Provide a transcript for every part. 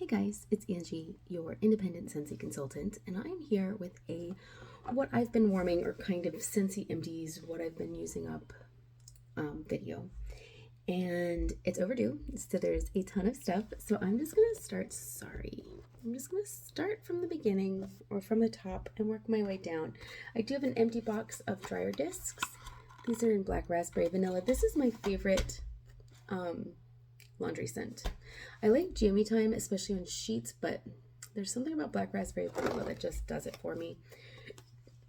Hey guys, it's Angie, your independent Scentsy consultant, and I'm here with a what I've been warming or kind of Scentsy Empties, what I've been using up video. And it's overdue, so there's a ton of stuff. So I'm just gonna start from the beginning or from the top and work my way down. I do have an empty box of dryer discs. These are in Black Raspberry Vanilla. This is my favorite laundry scent. I like jammy time, especially on sheets, but there's something about Black Raspberry Vanilla that just does it for me.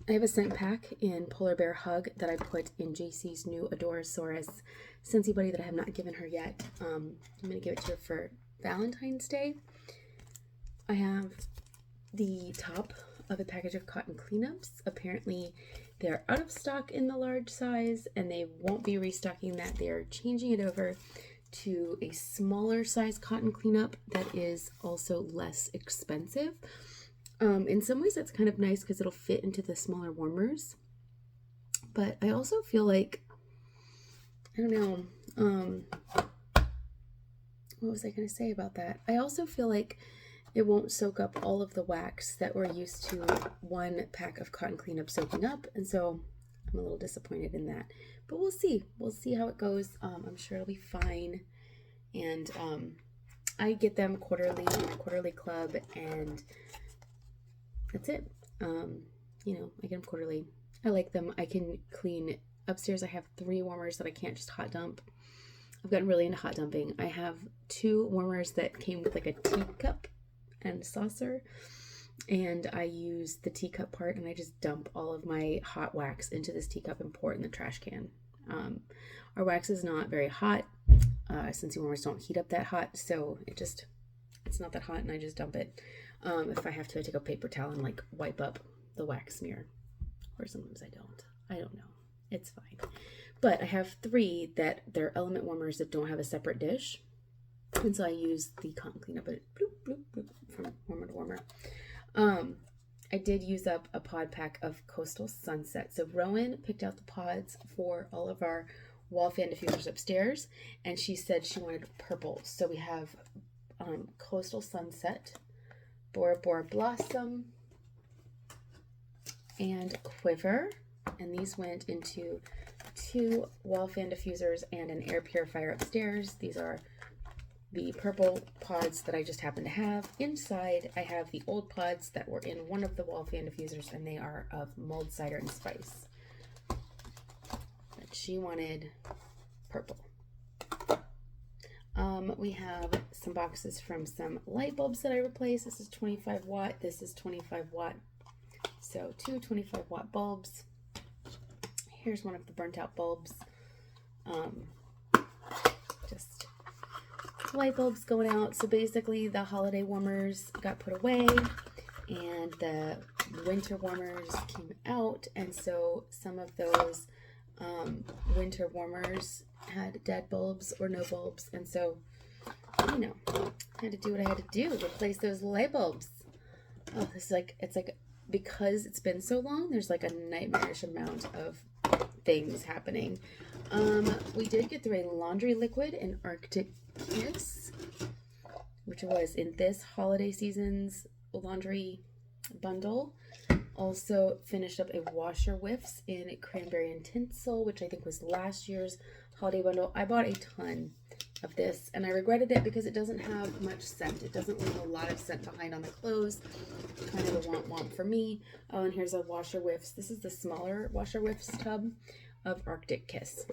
I have a scent pack in Polar Bear Hug that I put in JC's new Adorasaurus Scentsy Buddy that I have not given her yet. I'm going to give it to her for Valentine's Day. I have the top of a package of cotton cleanups. Apparently they're out of stock in the large size and they won't be restocking that. They're changing it over to a smaller size cotton cleanup that is also less expensive. In some ways that's kind of nice because it'll fit into the smaller warmers, but I also feel like, I don't know, what was I going to say about that? I also feel like it won't soak up all of the wax that we're used to one pack of cotton cleanup soaking up, and so I'm a little disappointed in that, but we'll see how it goes. I'm sure it'll be fine. And I get them quarterly in my quarterly club, and that's it. I get them quarterly. I like them. I can clean upstairs. I have 3 warmers that I can't just hot dump. I've gotten really into hot dumping. I have 2 warmers that came with like a teacup and saucer, and I use the teacup part and I just dump all of my hot wax into this teacup and pour it in the trash can. Our wax is not very hot. Scentsy warmers don't heat up that hot, so it's not that hot, and I just dump it. If I have to, I take a paper towel and like wipe up the wax smear, or sometimes I don't know. It's fine. But I have 3 that they're element warmers that don't have a separate dish, and so I use the cotton cleanup, bloop, bloop, bloop, from warmer to warmer. I did use up a pod pack of Coastal Sunset. So Rowan picked out the pods for all of our wall fan diffusers upstairs, and she said she wanted purple. So we have Coastal Sunset, Bora Bora Blossom, and Quiver, and these went into 2 wall fan diffusers and an air purifier upstairs. These are the purple pods that I just happen to have. Inside, I have the old pods that were in one of the wall fan diffusers, and they are of mulled cider and spice. But she wanted purple. We have some boxes from some light bulbs that I replaced. This is 25 watt. This is 25 watt. So 2 25 watt bulbs. Here's one of the burnt out bulbs. Just light bulbs going out. So basically the holiday warmers got put away and the winter warmers came out, and so some of those winter warmers had dead bulbs or no bulbs, and so I had to do what I had to do, replace those light bulbs. Oh, it's like because it's been so long, there's like a nightmarish amount of things happening. We did get through a laundry liquid in Arctic Kiss, which was in this holiday season's laundry bundle. Also finished up a washer whiffs in Cranberry and Tinsel, which I think was last year's holiday bundle. I bought a ton of this, and I regretted it because it doesn't have much scent. It doesn't leave a lot of scent behind on the clothes. Kind of a womp for me. Oh, and here's a washer whiffs. This is the smaller washer whiffs tub of Arctic Kiss.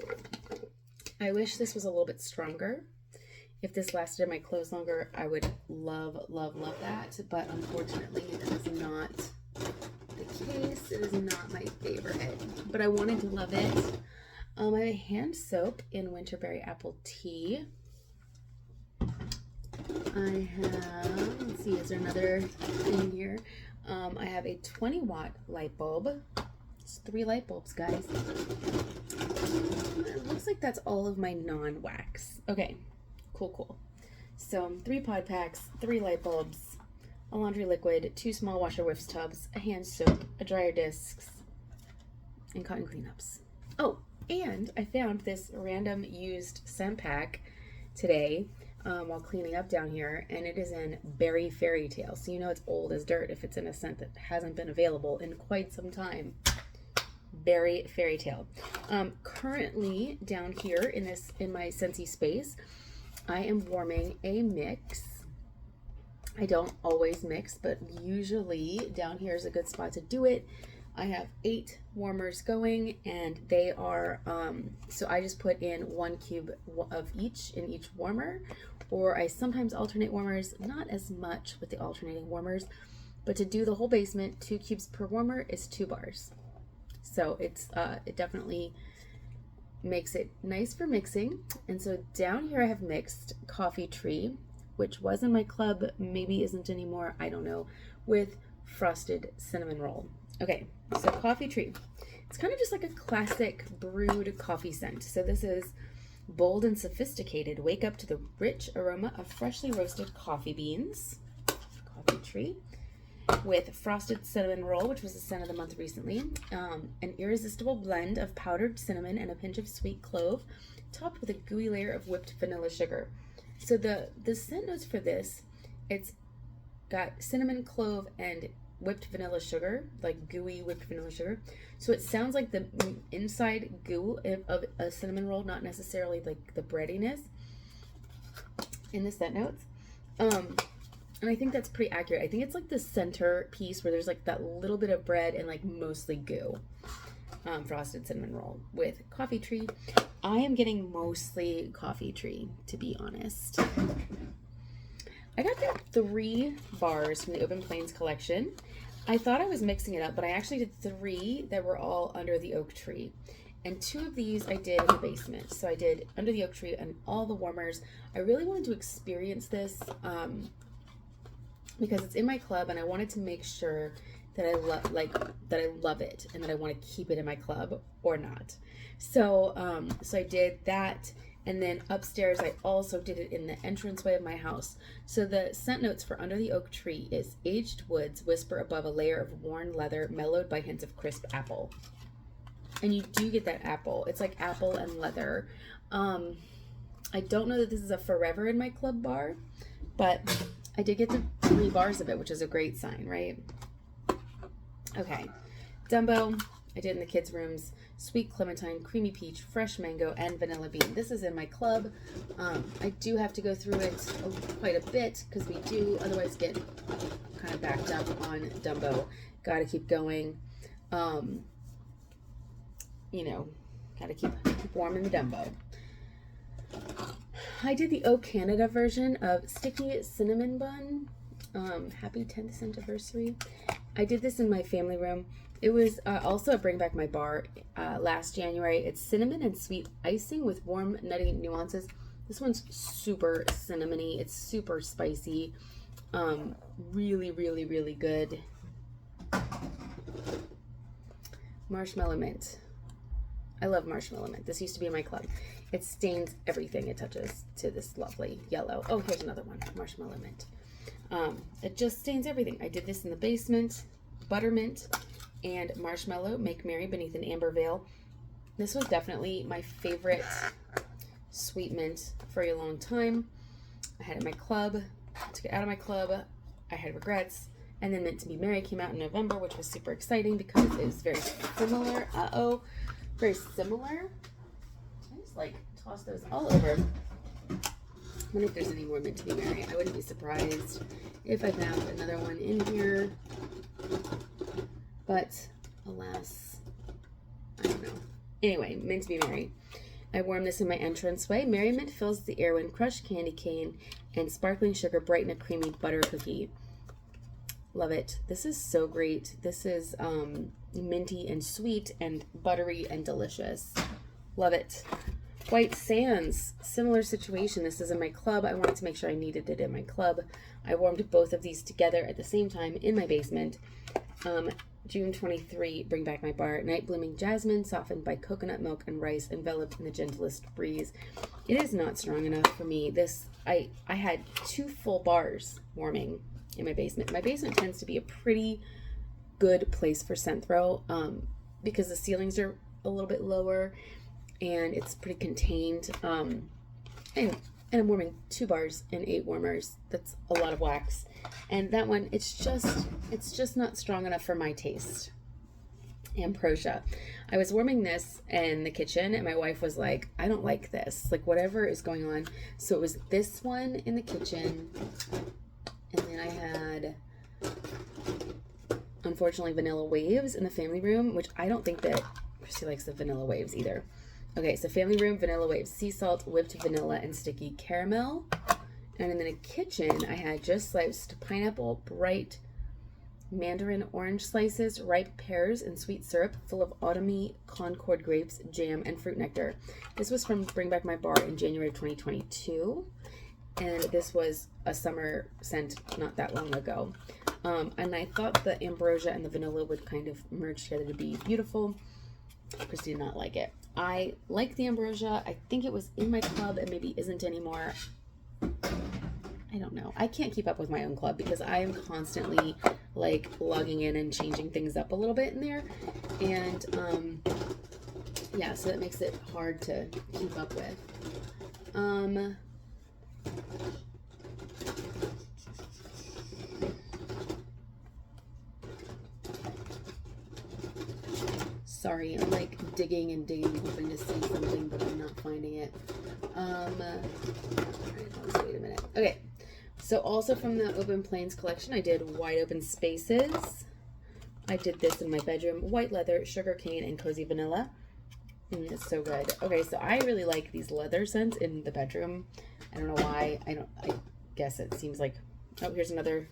I wish this was a little bit stronger. If this lasted in my clothes longer, I would love that, but unfortunately that is not the case. It is not my favorite, but I wanted to love it. I have a hand soap in Winterberry Apple Tea. I have, let's see, is there another thing here? I have a 20 watt light bulb. It's 3 light bulbs, guys. It looks like that's all of my non-wax. Okay, cool. So 3 pod packs, 3 light bulbs, a laundry liquid, 2 small washer whiffs tubs, a hand soap, a dryer discs, and cotton cleanups. Oh, and I found this random used scent pack today while cleaning up down here, and it is in Berry Fairy Tale. So you know it's old as dirt if it's in a scent that hasn't been available in quite some time. Berry Fairy Tale. Currently down here in my Scentsy space, I am warming a mix. I don't always mix, but usually down here is a good spot to do it. I have 8 warmers going, and they are, so I just put in 1 cube of each in each warmer, or I sometimes alternate warmers, not as much with the alternating warmers, but to do the whole basement, 2 cubes per warmer is 2 bars. So it's, it definitely makes it nice for mixing. And so down here I have mixed Coffee Tree, which was in my club, maybe isn't anymore, I don't know, with Frosted Cinnamon Roll. Okay, so Coffee Tree. It's kind of just like a classic brewed coffee scent. So this is bold and sophisticated. Wake up to the rich aroma of freshly roasted coffee beans. Coffee Tree. With Frosted Cinnamon Roll, which was the scent of the month recently. An irresistible blend of powdered cinnamon and a pinch of sweet clove, topped with a gooey layer of whipped vanilla sugar. So the scent notes for this, it's got cinnamon, clove, and whipped vanilla sugar, like gooey whipped vanilla sugar. So it sounds like the inside goo of a cinnamon roll, not necessarily like the breadiness in the scent notes. And I think that's pretty accurate. I think it's like the center piece where there's like that little bit of bread and like mostly goo. Frosted Cinnamon Roll with Coffee Tree. I am getting mostly Coffee Tree, to be honest. I got the 3 bars from the Open Plains collection. I thought I was mixing it up, but I actually did 3 that were all under the oak tree. And 2 of these I did in the basement. So I did under the oak tree and all the warmers. I really wanted to experience this because it's in my club, and I wanted to make sure that I love it and that I want to keep it in my club or not. So so I did that. And then upstairs, I also did it in the entranceway of my house. So the scent notes for Under the Oak Tree is aged woods whisper above a layer of worn leather, mellowed by hints of crisp apple. And you do get that apple. It's like apple and leather. I don't know that this is a forever in my club bar, but I did get the 3 bars of it, which is a great sign, right? Okay, Dumbo, I did in the kids' rooms. Sweet clementine, creamy peach, fresh mango, and vanilla bean. This is in my club. I do have to go through it quite a bit because we do otherwise get kind of backed up on Dumbo. Got to keep going. You know, got to keep warming the Dumbo. I did the O Canada version of Sticky Cinnamon Bun. Happy 10th anniversary. I did this in my family room. It was also a Bring Back My Bar last January. It's cinnamon and sweet icing with warm nutty nuances. This one's super cinnamony. It's super spicy. Really, really, really good. Marshmallow Mint. I love Marshmallow Mint. This used to be in my club. It stains everything it touches to this lovely yellow. Oh, here's another one. Marshmallow Mint. It just stains everything. I did this in the basement. Buttermint and Marshmallow Make Merry Beneath an Amber Veil. This was definitely my favorite sweet mint for a long time. I had it in my club. Took it out of my club. I had regrets. And then Meant to Be Merry came out in November, which was super exciting because it was very similar. Very similar. I just like toss those all over. I wonder if there's any more Meant to Be Merry. I wouldn't be surprised if I found another one in here. But alas, I don't know. Anyway, Meant to Be Merry. I warm this in my entranceway. Merriment fills the air when crushed candy cane and sparkling sugar brighten a creamy butter cookie. Love it. This is so great. This is minty and sweet and buttery and delicious. Love it. White Sands, similar situation. This is in my club. I wanted to make sure I needed it in my club. I warmed both of these together at the same time in my basement. June 23, Bring Back My Bar. Night Blooming Jasmine, softened by coconut milk and rice, enveloped in the gentlest breeze. It is not strong enough for me. This, I had 2 full bars warming in my basement. My basement tends to be a pretty good place for scent throw because the ceilings are a little bit lower and it's pretty contained. And and I'm warming 2 bars and 8 warmers. That's a lot of wax. And that one, it's just not strong enough for my taste. Ambrosia. I was warming this in the kitchen and my wife was like, I don't like this. Like, whatever is going on. So it was this one in the kitchen. And then I had, unfortunately, Vanilla Waves in the family room, which I don't think that Christy likes the Vanilla Waves either. Okay, so family room, Vanilla Waves, sea salt, whipped vanilla, and sticky caramel. And in the kitchen, I had just sliced pineapple, bright mandarin orange slices, ripe pears, and sweet syrup full of autumny Concord grapes, jam, and fruit nectar. This was from Bring Back My Bar in January of 2022. And this was a summer scent not that long ago. And I thought the ambrosia and the vanilla would kind of merge together to be beautiful. Christy did not like it. I like the ambrosia. I think it was in my club and maybe isn't anymore. I don't know. I can't keep up with my own club because I am constantly like logging in and changing things up a little bit in there. And yeah, so that makes it hard to keep up with. Sorry, I'm like digging and digging, hoping to see something, but I'm not finding it. All right, let's wait a minute. Okay, so also from the Open Plains collection, I did Wide Open Spaces. I did this in my bedroom. White leather, sugar cane, and cozy vanilla. It's so good. Okay, so I really like these leather scents in the bedroom. I don't know why. I guess it seems like, oh, here's another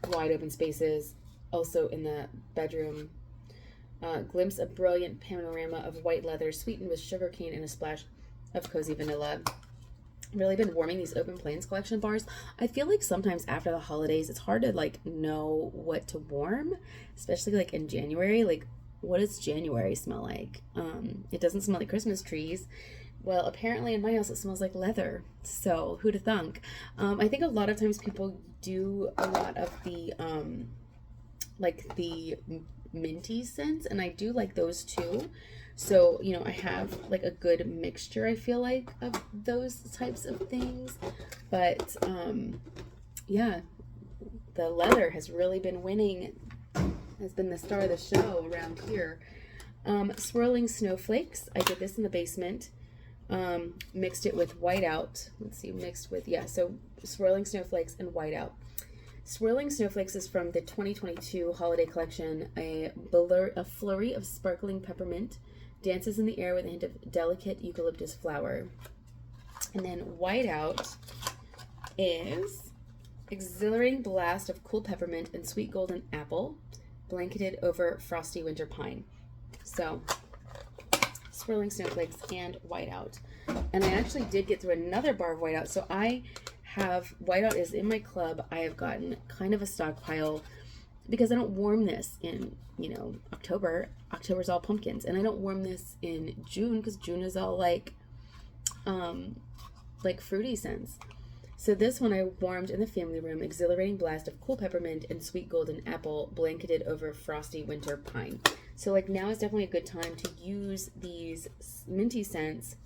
Wide Open Spaces. Also in the bedroom. Glimpse a brilliant panorama of white leather sweetened with sugar cane and a splash of cozy vanilla. Really been warming these Open Plains collection bars. I feel like sometimes after the holidays, it's hard to like know what to warm, especially like in January. Like, what does January smell like? It doesn't smell like Christmas trees. Well, apparently in my house it smells like leather. So who'da thunk? I think a lot of times people do a lot of the like the minty scents, and I do like those too. So, you know, I have like a good mixture, I feel like, of those types of things. But yeah, the leather has really been winning, has been the star of the show around here. Swirling Snowflakes, I did this in the basement. Mixed it with Whiteout. Let's see, mixed with, yeah, so Swirling Snowflakes and Whiteout. Swirling Snowflakes is from the 2022 holiday collection. A flurry of sparkling peppermint dances in the air with a hint of delicate eucalyptus flower. And then Whiteout is exhilarating blast of cool peppermint and sweet golden apple blanketed over frosty winter pine. So Swirling Snowflakes and Whiteout. And I actually did get through another bar of Whiteout. So I have, Whiteout is in my club. I have gotten kind of a stockpile because I don't warm this in, you know, October. October's all pumpkins. And I don't warm this in June because June is all like fruity scents. So this one I warmed in the family room, exhilarating blast of cool peppermint and sweet golden apple blanketed over frosty winter pine. So like now is definitely a good time to use these minty scents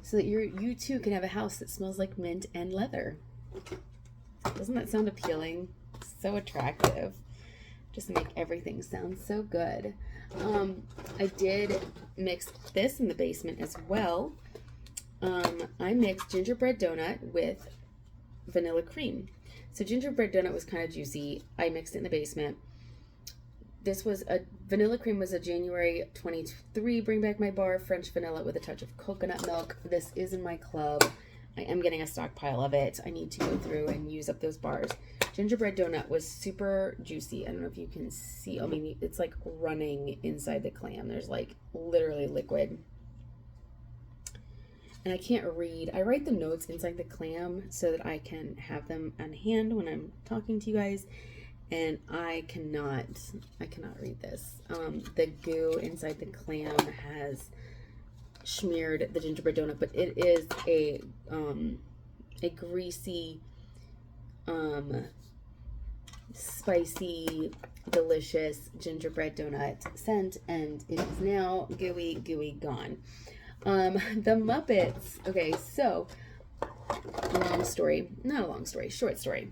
so that you too can have a house that smells like mint and leather. Doesn't that sound appealing? So attractive. Just make everything sound so good. I did mix this in the basement as well. I mixed gingerbread donut with vanilla cream. So gingerbread donut was kind of juicy. I mixed it in the basement. This was vanilla cream was a January 23 Bring Back My Bar French vanilla with a touch of coconut milk. This is in my club. I am getting a stockpile of it. I need to go through and use up those bars. Gingerbread donut was super juicy. I don't know if you can see. Oh, maybe it's like running inside the clam. There's like literally liquid. And I can't read. I write the notes inside the clam so that I can have them on hand when I'm talking to you guys. And I cannot read this. The goo inside the clam has smeared the gingerbread donut, but it is a greasy, spicy, delicious gingerbread donut scent, and it is now gooey gone. The Muppets. Okay, so long story, not a long story, short story.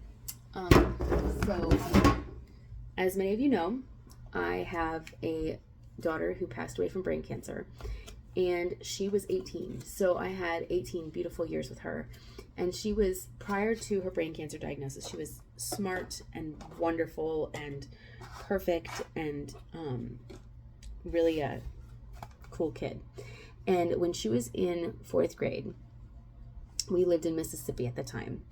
So as many of you know, I have a daughter who passed away from brain cancer, and she was 18. So I had 18 beautiful years with her. And she was, prior to her brain cancer diagnosis, she was smart and wonderful and perfect and really a cool kid. And when she was in 4th grade, we lived in Mississippi at the time,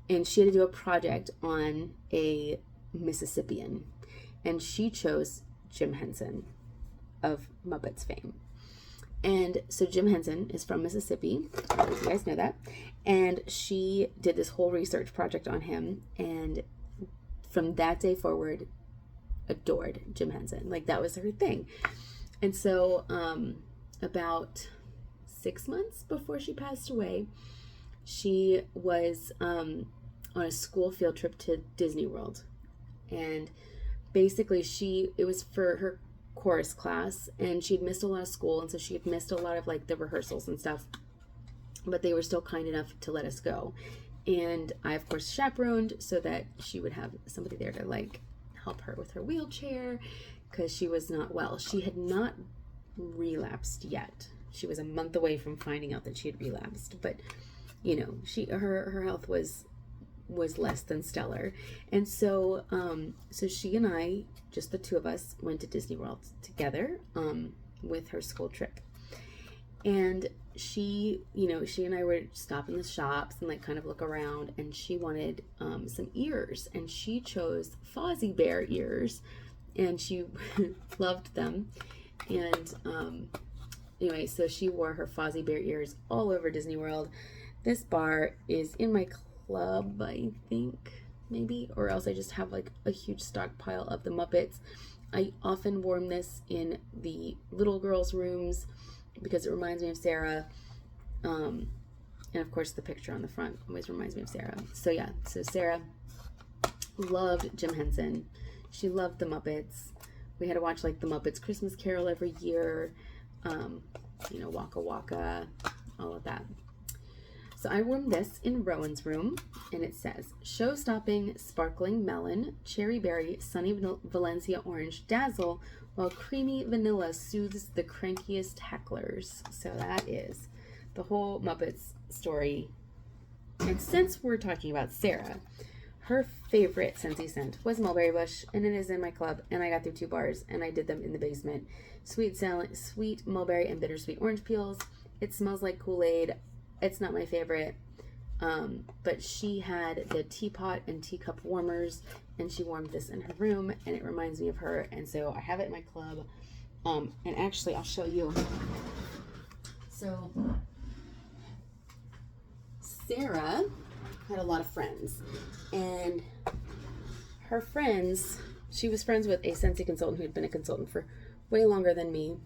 and she had to do a project on a Mississippian, and she chose Jim Henson of Muppets fame. And so Jim Henson is from Mississippi, you guys know that, and she did this whole research project on him, and from that day forward, adored Jim Henson. Like, that was her thing. And so about 6 months before she passed away, she was on a school field trip to Disney World. And basically it was for her chorus class, and she'd missed a lot of school, and so she had missed a lot of like the rehearsals and stuff, but they were still kind enough to let us go. And I, of course, chaperoned so that she would have somebody there to like help her with her wheelchair, because she was not well. She had not relapsed yet. She was a month away from finding out that she had relapsed, but you know, her health was less than stellar. And so so she and I, just the two of us, went to Disney World together with her school trip. And she and I were stopping the shops and like kind of look around, and she wanted some ears, and she chose Fozzie Bear ears, and she loved them. And anyway, so she wore her Fozzie Bear ears all over Disney World. This bar is in my club, I think, maybe, or else I just have like a huge stockpile of the Muppets. I often warm this in the little girls' rooms because it reminds me of Sarah. And of course the picture on the front always reminds me of Sarah. So yeah, so Sarah loved Jim Henson. She loved the Muppets. We had to watch like the Muppets Christmas Carol every year, Waka Waka, all of that. So I warmed this in Rowan's room, and it says, show-stopping sparkling melon, cherry berry, sunny Valencia orange dazzle, while creamy vanilla soothes the crankiest hecklers. So that is the whole Muppets story. And since we're talking about Sarah, her favorite Scentsy scent was mulberry bush, and it is in my club, and I got through 2 bars, and I did them in the basement. Sweet mulberry and bittersweet orange peels. It smells like Kool-Aid. It's not my favorite, but she had the teapot and teacup warmers, and she warmed this in her room, and it reminds me of her, and so I have it in my club. And actually, I'll show you. So Sarah had a lot of friends, and her friends, she was friends with a Scentsy consultant who had been a consultant for way longer than me.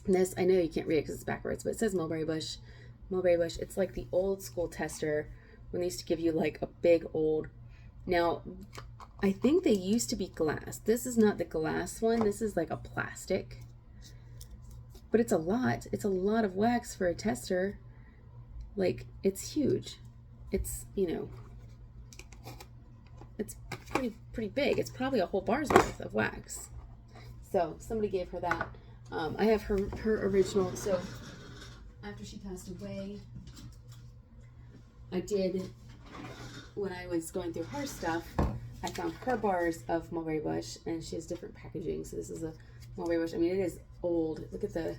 And this, I know you can't read it because it's backwards, but it says mulberry bush. Mulberry bush. It's like the old school tester when they used to give you like a big old. Now, I think they used to be glass. This is not the glass one. This is like a plastic. But it's a lot. It's a lot of wax for a tester. Like, it's huge. It's, it's pretty big. It's probably a whole bar's worth of wax. So somebody gave her that. I have her original. So after she passed away, when I was going through her stuff, I found her bars of mulberry bush, and she has different packaging. So this is a mulberry bush. I mean, it is old. Look at the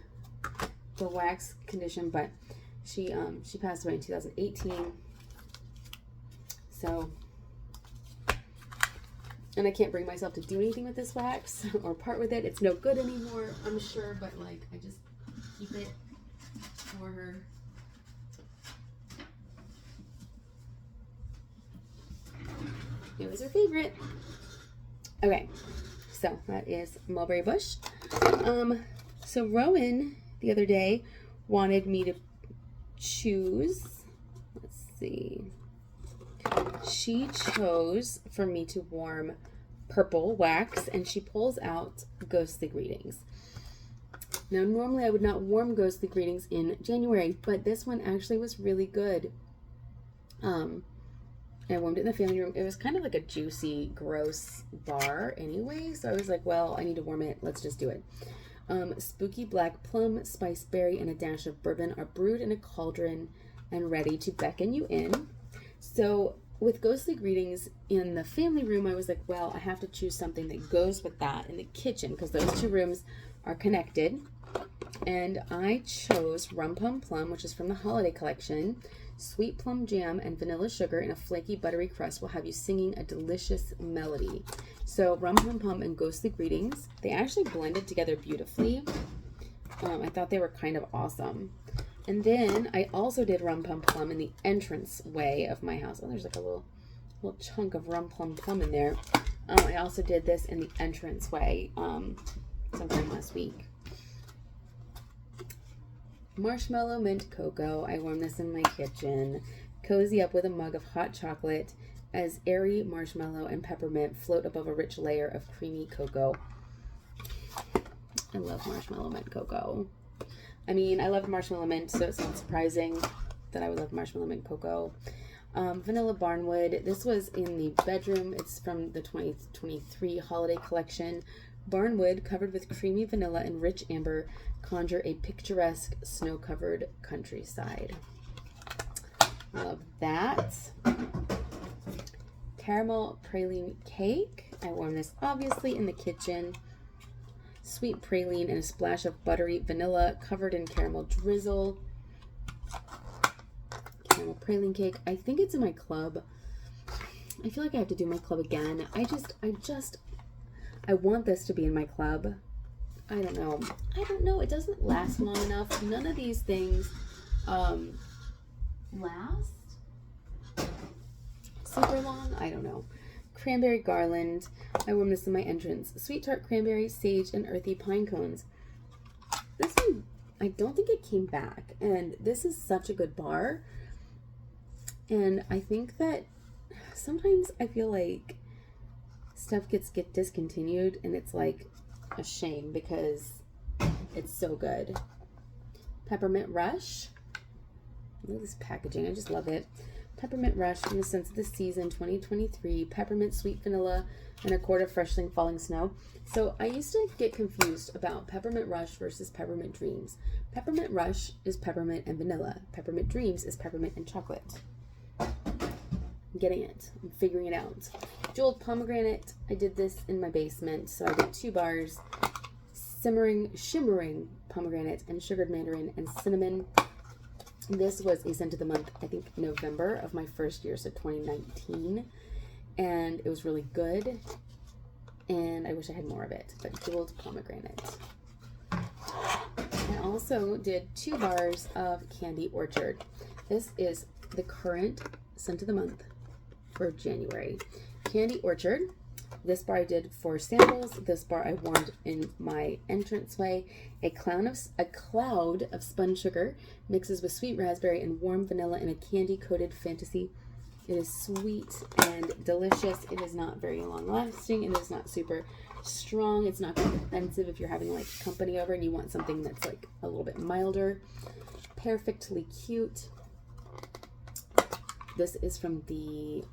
wax condition, but she passed away in 2018. So, and I can't bring myself to do anything with this wax or part with it. It's no good anymore, I'm sure, but like I just keep it for her. It was her favorite. Okay, so that is mulberry bush. So Rowan the other day wanted me to choose. Let's see. She chose for me to warm purple wax, and she pulls out ghostly greetings. Now, normally I would not warm Ghostly Greetings in January, but this one actually was really good. I warmed it in the family room. It was kind of like a juicy, gross bar anyway, so I was like, well, I need to warm it. Let's just do it. Spooky black plum, spice berry, and a dash of bourbon are brewed in a cauldron and ready to beckon you in. So with Ghostly Greetings in the family room, I was like, well, I have to choose something that goes with that in the kitchen because those two rooms are connected. And I chose Rum Pum Plum, which is from the holiday collection. Sweet plum jam and vanilla sugar in a flaky buttery crust will have you singing a delicious melody. So Rum Pum Plum and Ghostly Greetings, they actually blended together beautifully. I thought they were kind of awesome. And then I also did Rum Pum Plum in the entrance way of my house. Oh, there's like a little chunk of Rum Pum Plum in there. I also did this in the entrance way sometime last week. Marshmallow mint cocoa. I warm this in my kitchen. Cozy up with a mug of hot chocolate as airy marshmallow and peppermint float above a rich layer of creamy cocoa. I love marshmallow mint cocoa. I mean, I love marshmallow mint, so it's not surprising that I would love marshmallow mint cocoa. Vanilla Barnwood. This was in the bedroom. It's from the 2023 holiday collection. Barnwood, covered with creamy vanilla and rich amber, conjure a picturesque snow-covered countryside. Love that. Caramel praline cake. I warm this obviously in the kitchen. Sweet praline and a splash of buttery vanilla covered in caramel drizzle. Caramel praline cake. I think it's in my club. I feel like I have to do my club again. I want this to be in my club. I don't know. It doesn't last long enough. None of these things last super long. I don't know. Cranberry garland. I warm this in my entrance. Sweet tart cranberry, sage, and earthy pine cones. This one, I don't think it came back. And this is such a good bar. And I think that sometimes I feel like stuff gets discontinued, and it's like a shame because it's so good. Peppermint Rush. Look at this packaging. I just love it. Peppermint Rush from the Scents of the Season 2023. Peppermint, sweet vanilla, and a quart of freshly falling snow. So I used to get confused about Peppermint Rush versus Peppermint Dreams. Peppermint Rush is peppermint and vanilla. Peppermint Dreams is peppermint and chocolate. I'm getting it. I'm figuring it out. Jeweled pomegranate. I did this in my basement. So I did 2 bars. Shimmering pomegranate and sugared mandarin and cinnamon. This was a scent of the month, I think November of my first year, so 2019. And it was really good. And I wish I had more of it, but jeweled pomegranate. I also did 2 bars of Candy Orchard. This is the current scent of the month for January. Candy Orchard. This bar I did 4 samples. This bar I warmed in my entranceway. A cloud of spun sugar mixes with sweet raspberry and warm vanilla in a candy-coated fantasy. It is sweet and delicious. It is not very long-lasting. It is not super strong. It's not offensive if you're having like company over and you want something that's like a little bit milder. Perfectly cute. This is from the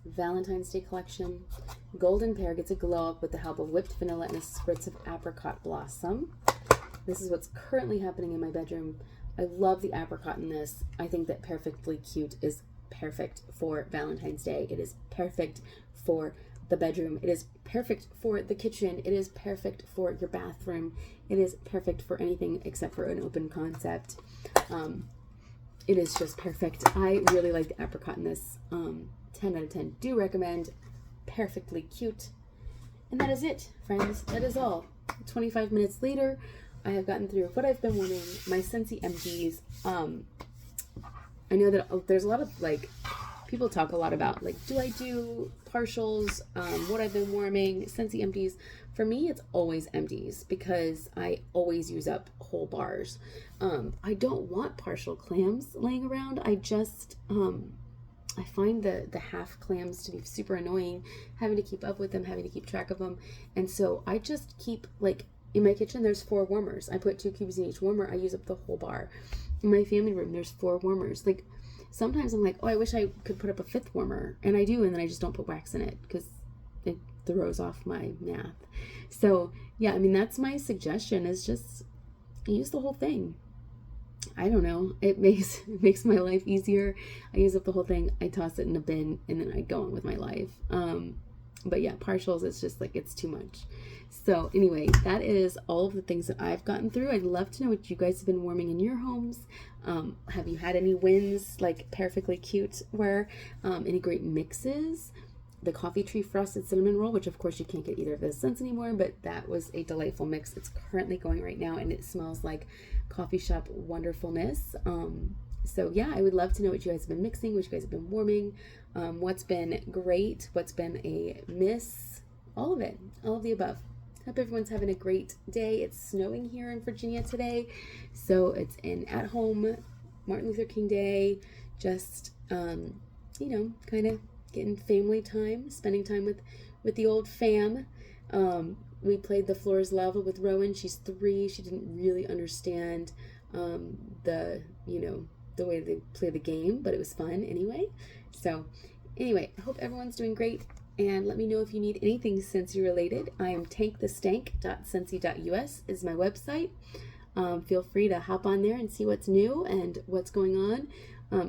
Valentine's Day collection. Golden Pear gets a glow up with the help of whipped vanilla and a spritz of apricot blossom. This is what's currently happening in my bedroom. I love the apricot in this. I think that Perfectly Cute is perfect for Valentine's Day. It is perfect for the bedroom. It is perfect for the kitchen. It is perfect for your bathroom. It is perfect for anything except for an open concept. It is just perfect. I really like the apricot in this. 10 out of 10. Do recommend. Perfectly Cute. And that is it, friends. That is all. 25 minutes later, I have gotten through what I've been wanting, my Scentsy Empties. I know that there's a lot of, like, people talk a lot about, like, do I do partials, what I've been warming, Scentsy Empties. For me, it's always empties because I always use up whole bars. I don't want partial clams laying around. I just, I find the half clams to be super annoying, having to keep up with them, having to keep track of them. And so I just keep, like, in my kitchen, there's 4 warmers. I put 2 cubes in each warmer. I use up the whole bar. In my family room, there's 4 warmers. Like, sometimes I'm like, oh, I wish I could put up a 5th warmer. And I do, and then I just don't put wax in it because it throws off my math. So, yeah, I mean, that's my suggestion, is just use the whole thing. I don't know. It makes my life easier. I use up the whole thing. I toss it in a bin, and then I go on with my life. But yeah, partials, it's just like, it's too much. So anyway, that is all of the things that I've gotten through. I'd love to know what you guys have been warming in your homes. Have you had any wins, like Perfectly Cute, where any great mixes? The coffee tree frosted cinnamon roll, which of course you can't get either of those scents anymore, but that was a delightful mix. It's currently going right now, and it smells like coffee shop wonderfulness. So yeah, I would love to know what you guys have been mixing, what you guys have been warming, what's been great, what's been a miss, all of it, all of the above. Hope everyone's having a great day. It's snowing here in Virginia today, so it's an at-home Martin Luther King Day, just kind of getting family time, spending time with the old fam. We played The Floor is Lava with Rowan. She's 3. She didn't really understand the way they play the game, but it was fun anyway. So anyway, I hope everyone's doing great, and let me know if you need anything Scentsy related. I am tankthestank.scentsy.us is my website. Feel free to hop on there and see what's new and what's going on.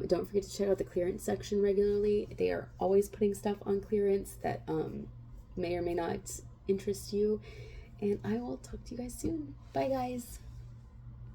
Don't forget to check out the clearance section regularly. They are always putting stuff on clearance that may or may not interest you. And I will talk to you guys soon. Bye, guys.